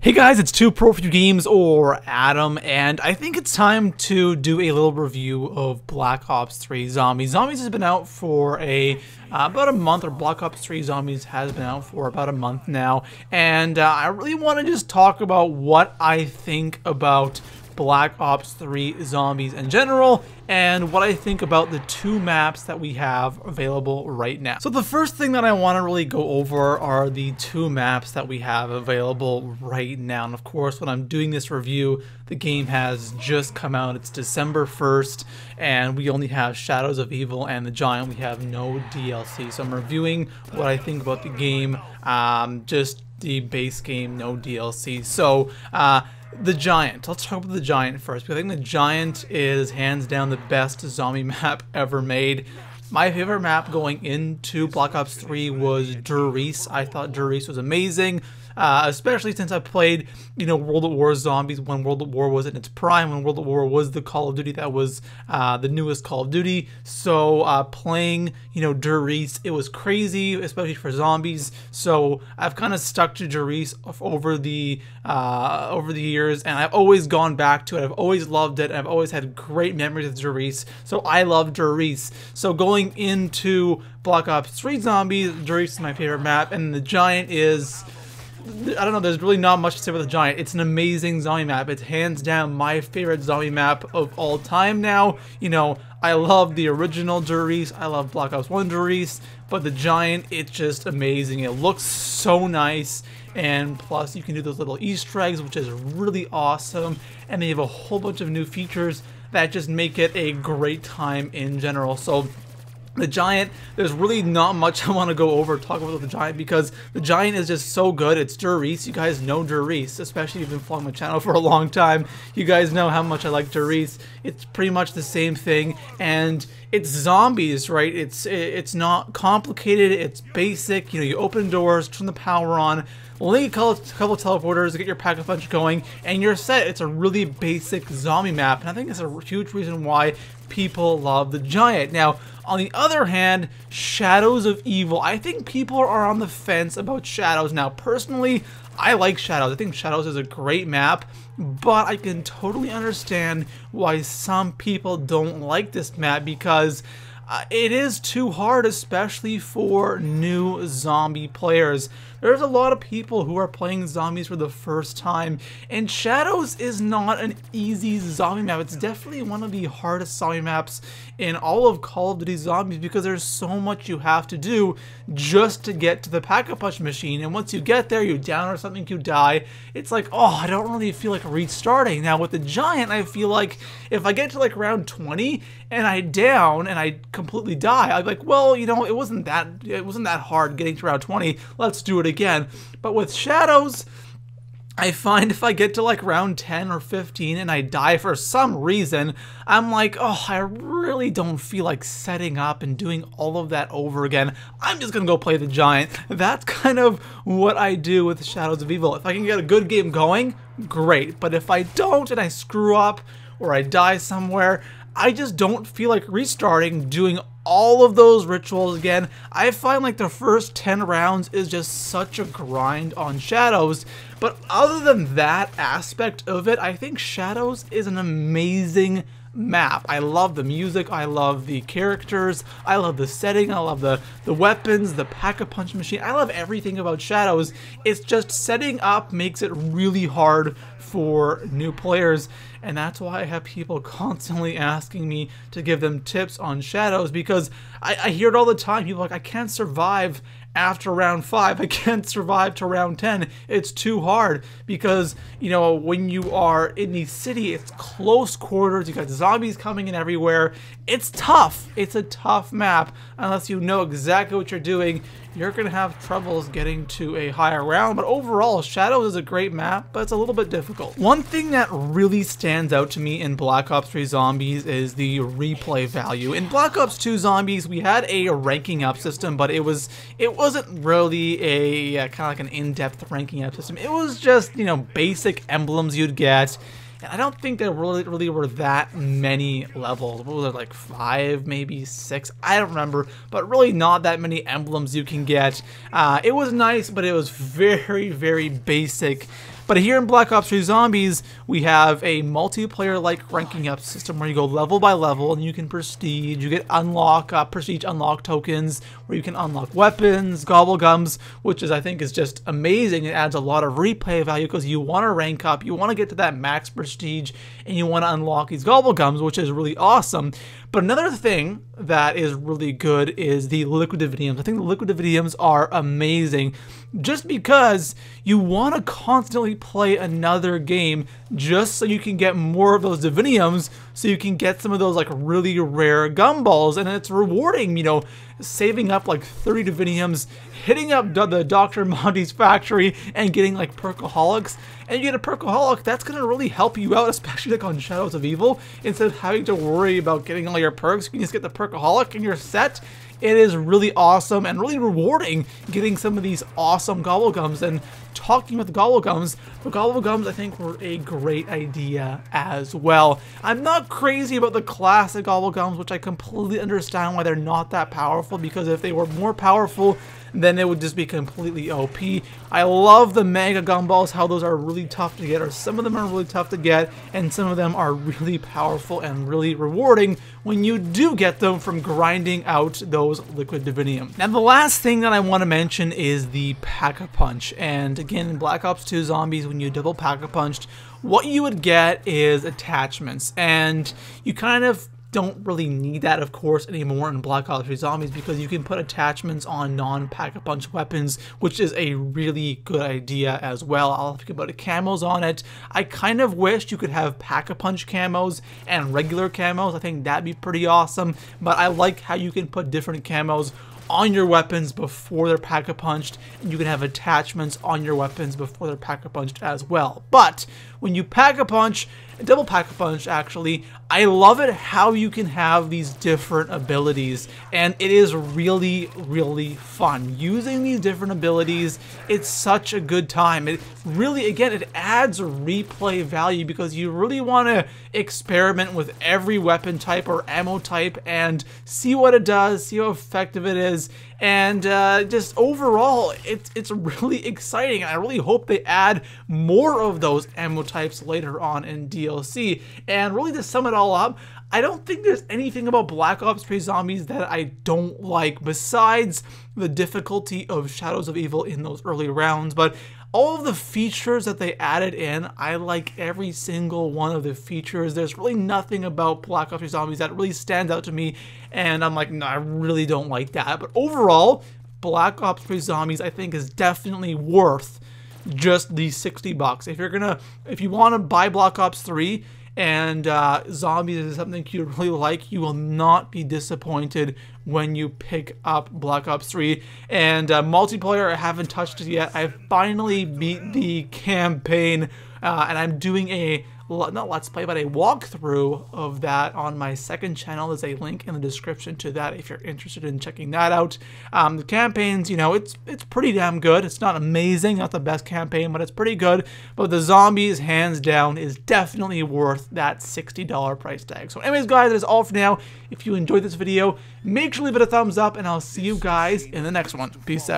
Hey guys, it's ToProForuGames or Adam, and I think it's time to do a little review of Black Ops 3 Zombies. Zombies has been out for about a month, or Black Ops 3 Zombies has been out for about a month now, and I really want to just talk about what I think about Black Ops 3 Zombies in general, and what I think about the two maps that we have available right now. So the first thing that I want to really go over are the two maps that we have available right now. And of course, when I'm doing this review, the game has just come out. It's December 1st, and we only have Shadows of Evil and the Giant. We have no DLC. So I'm reviewing what I think about the game, just the base game, no DLC. So, the Giant. Let's talk about the Giant first, because I think the Giant is hands down the best zombie map ever made. My favorite map going into Black Ops 3 was Der Riese. I thought Der Riese was amazing, especially since I played, World at War Zombies when World at War was in its prime, when World at War was the Call of Duty that was the newest Call of Duty. So playing, Der Riese, it was crazy, especially for zombies. So I've kind of stuck to Der Riese over the years, and I've always gone back to it. I've always loved it, and I've always had great memories of Der Riese. So I love Der Riese. So going into Black Ops 3 Zombies, Der Riese is my favorite map, and the Giant is, I don't know, there's really not much to say about the Giant. It's an amazing zombie map. It's hands down my favorite zombie map of all time now. I love the original Der Riese. I love Black Ops 1 Der Riese, but the Giant, it's just amazing. It looks so nice, and plus you can do those little Easter eggs, which is really awesome, and they have a whole bunch of new features that just make it a great time in general. So the Giant, there's really not much I want to go over talk about the Giant, because the Giant is just so good. It's Der Riese. You guys know Der Riese, especially if you've been following my channel for a long time. You guys know how much I like Der Riese. It's pretty much the same thing, and it's zombies, right? It's not complicated. It's basic. You open doors, turn the power on, link a couple teleporters, get your pack-a-punch going, and you're set. It's a really basic zombie map, and I think it's a huge reason why people love the Giant. Now, on the other hand, Shadows of Evil. I think people are on the fence about Shadows. Now, personally, I like Shadows. I think Shadows is a great map, but I can totally understand why some people don't like this map, because it is too hard, especially for new zombie players. There's a lot of people who are playing zombies for the first time, and Shadows is not an easy zombie map. It's definitely one of the hardest zombie maps in all of Call of Duty Zombies, because there's so much you have to do just to get to the pack-a-punch machine, and once you get there, you down or something, you die. It's like, oh, I don't really feel like restarting. Now with the Giant, I feel like if I get to like round 20 and I down and I completely die, I'm like, well, it wasn't that hard getting to round 20. Let's do it again. But with Shadows, I find if I get to like round 10 or 15 and I die for some reason, I'm like, oh, I really don't feel like setting up and doing all of that over again. I'm just gonna go play the Giant. That's kind of what I do with Shadows of Evil. If I can get a good game going, great. But if I don't and I screw up or I die somewhere, I just don't feel like restarting, doing all of those rituals again. I find like the first 10 rounds is just such a grind on Shadows. But other than that aspect of it, I think Shadows is an amazing map. I love the music, I love the characters, I love the setting, I love the weapons, the pack-a-punch machine. I love everything about Shadows. It's just setting up makes it really hard for new players, and that's why I have people constantly asking me to give them tips on Shadows, because I hear it all the time. People are like, I can't survive after round 5, I can't survive to round 10, it's too hard, because when you are in the city, it's close quarters, you got zombies coming in everywhere. It's tough. It's a tough map. Unless you know exactly what you're doing, you're gonna have troubles getting to a higher round. But overall, Shadows is a great map, but it's a little bit difficult. One thing that really stands out to me in Black Ops 3 Zombies is the replay value. In Black Ops 2 Zombies, we had a ranking up system, but it wasn't really a kind of like an in-depth ranking up system. It was just, basic emblems you'd get. And I don't think there really were that many levels. What was it, like 5, maybe 6? I don't remember, but really not that many emblems you can get. It was nice, but it was very, very basic. But here in Black Ops 3 Zombies, we have a multiplayer-like ranking up system where you go level by level and you can prestige. You get prestige unlock tokens where you can unlock weapons, gobble gums, which I think is just amazing. It adds a lot of replay value because you want to rank up, you want to get to that max prestige, and you want to unlock these gobble gums, which is really awesome. But another thing that is really good is the liquid dividiums. I think the liquid dividiums are amazing just because you want to constantly play another game just so you can get more of those dividiums, so you can get some of those like really rare gumballs, and it's rewarding, you know, saving up like 30 dividiums, hitting up the Dr. Monty's factory and getting like perkaholics. And you get a perkaholic, that's going to really help you out, especially like on Shadows of Evil. Instead of having to worry about getting all your perks, you can just get the perkaholic and you're set. It is really awesome and really rewarding getting some of these awesome gobble gums. And talking with the gobble gums I think were a great idea as well. I'm not crazy about the classic gobble gums, which I completely understand why they're not that powerful, because if they were more powerful, then it would just be completely OP. I love the mega gumballs, how those are really tough to get, or some of them are really tough to get, and some of them are really powerful and really rewarding when you do get them from grinding out those liquid dividium. Now the last thing that I want to mention is the Pack-a-Punch, and again in Black Ops 2 Zombies, when you double Pack-a-Punched, what you would get is attachments, and you kind of don't really need that, of course, anymore in Black Ops 3 Zombies, because you can put attachments on non-Pack-a-Punch weapons, which is a really good idea as well. I'll think about the camos on it. I kind of wish you could have Pack-a-Punch camos and regular camos. I think that'd be pretty awesome, but I like how you can put different camos on your weapons before they're Pack-a-Punched, and you can have attachments on your weapons before they're Pack-a-Punched as well. But when you Pack-a-Punch, double Pack-a-Punch actually, I love it how you can have these different abilities, and it is really, really fun. Using these different abilities, it's such a good time. It really, again, it adds replay value because you really want to experiment with every weapon type or ammo type and see what it does, see how effective it is, and just overall, it's really exciting. And I really hope they add more of those ammo types later on in DLC. And really, to sum it all up, I don't think there's anything about Black Ops 3 Zombies that I don't like, besides the difficulty of Shadows of Evil in those early rounds. But all of the features that they added in, I like every single one of the features. There's really nothing about Black Ops 3 Zombies that really stands out to me, and I'm like, no, I really don't like that. But overall, Black Ops 3 Zombies I think is definitely worth just the $60. If you want to buy Black Ops 3 and Zombies is something you really like, you will not be disappointed when you pick up Black Ops 3. And multiplayer, I haven't touched it yet. I finally beat the campaign, and I'm doing a not let's play, but a walkthrough of that on my second channel. There's a link in the description to that if you're interested in checking that out. The campaigns, you know, it's pretty damn good. It's not amazing, not the best campaign, but it's pretty good. But the Zombies, hands down, is definitely worth that $60 price tag. So anyways, guys, that is all for now. If you enjoyed this video, make sure to leave it a thumbs up, and I'll see you guys in the next one. Peace out.